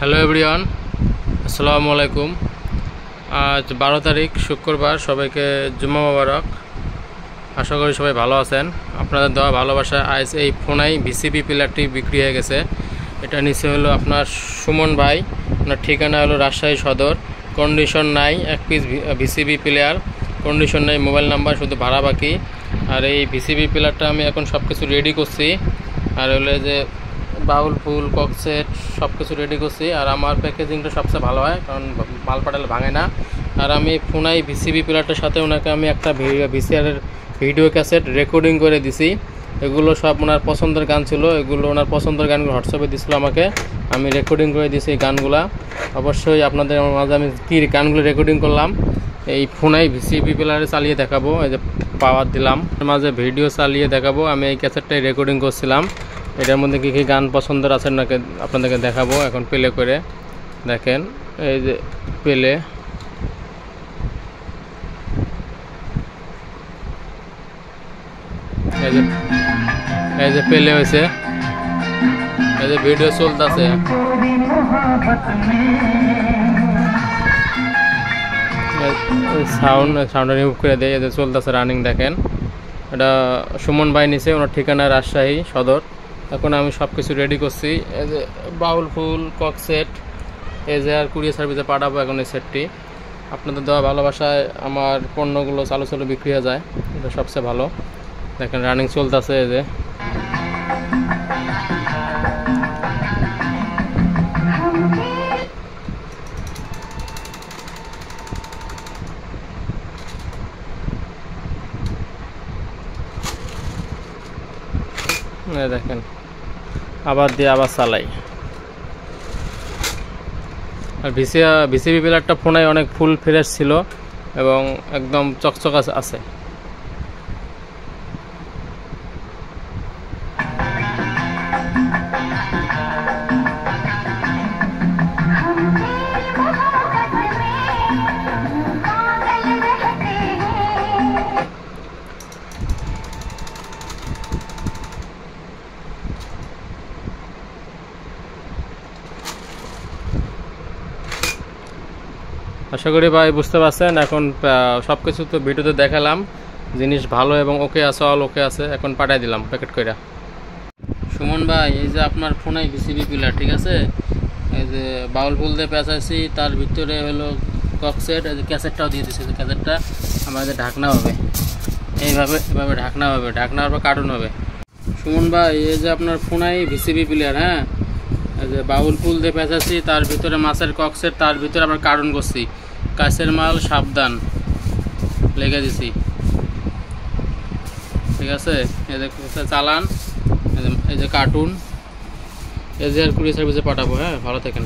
Hello everyone, আসসালামু আলাইকুম। আজ 12 তারিখ শুক্রবার। সবাইকে জুম্মা মোবারক। আশা করি সবাই ভালো আছেন। আপনাদের দেওয়া ভালোবাসায় আজ এই ফোনাই ভিসিবি পিলারটি বিক্রি হয়ে গেছে। এটা নিচে হলো আপনার সুমন ভাই, আপনার ঠিকানা হলো রাজশাহী সদর। কন্ডিশন নাই, এক পিস ভিসিবি প্লেয়ার, কন্ডিশন নাই, মোবাইল নাম্বার শুধু ভাড়া বাকি। আর এই ভিসিবি প্লেয়ারটা আমি এখন সব কিছু রেডি করছি। আর হলো যে বাউল ফুল ককসেট সব কিছু রেডি করছি। আর আমার প্যাকেজিংটা সবচেয়ে ভালো হয়, কারণ মাল পাঠালে ভাঙে না। আর আমি ফোনাই ভিসিবি প্লেয়ারটার সাথে ওনাকে আমি একটা ভিসিআরের ভিডিও ক্যাসেট রেকর্ডিং করে দিছি। এগুলো সব ওনার পছন্দের গান ছিল, এগুলো ওনার পছন্দের গানগুলো হোয়াটসঅ্যাপে দিছিল আমাকে, আমি রেকর্ডিং করে দিয়েছি এই গানগুলা। অবশ্যই আপনাদের মাঝে আমি কী গানগুলো রেকর্ডিং করলাম এই ফোনাই ভিসিবি প্লেয়ারে চালিয়ে দেখাবো। এই যে পাওয়ার দিলাম, মাঝে ভিডিও চালিয়ে দেখাবো। আমি এই ক্যাসেটটাই রেকর্ডিং করছিলাম। এটার মধ্যে কী কী গান পছন্দের আছে নাকি আপনাদেরকে দেখাবো। এখন প্লে করে দেখেন, এই যে প্লে, এই যে প্লে হয়েছে, এই যে ভিডিও চলতেছে। সাউন্ড রিমুভ করে দেয়, এই যে চলতেছে রানিং। দেখেন, এটা সুমন ভাই নিচে, ওনার ঠিকানা রাজশাহী সদর। এখন আমি সব কিছু রেডি করছি। এই যে বাউল ফুল কক সেট, এই যে আর কুরিয়ার সার্ভিসে পাঠাবো এখন এই সেটটি। আপনাদের দেওয়া ভালোবাসায় আমার পণ্যগুলো চালু চালু বিক্রি হয়ে যায়, এটা সবচেয়ে ভালো। দেখেন রানিং চলতেছে। এই যে দেখেন, আবার দিয়ে আবার চালাই। আর ভিসিবি প্লেয়ারটা ফোনায় অনেক ফুল ফ্রেশ ছিল এবং একদম চকচক আছে। আশা করি ভাই বুঝতে পারছেন। এখন সব কিছু তো ভিডিওতে দেখালাম, জিনিস ভালো এবং ওকে আছে, অল ওকে আছে। এখন পাঠিয়ে দিলাম প্যাকেট করে। সুমন ভাই, এই যে আপনার ফোনাই ভিসিবি প্লেয়ার, ঠিক আছে? এই যে বাউল ফুল দিয়ে পেঁচাইছি, তার ভিতরে হলো ককসেট, এই যে ক্যাসেটটাও দিয়ে দিচ্ছি। ক্যাসেটটা আমাদের ঢাকনা হবে, এইভাবে এভাবে ঢাকনা হবে, ঢাকনার পর কার্টুন হবে। সুমন ভাই, এই যে আপনার ফোনাই ভিসিবি প্লেয়ার, হ্যাঁ, এই যে বাউল ফুল দিয়ে পেঁচাচ্ছি, তার ভিতরে মাছের ককসেট, তার ভিতরে আবার কার্টুন করছি। কাছের মাল সাবধান লেগে দিছি, ঠিক আছে? এই যে চালান, এই যে কার্টুন, এই যে আর কুরিয়ার সার্ভিসে পাঠাবো। হ্যাঁ, ভালো থাকেন।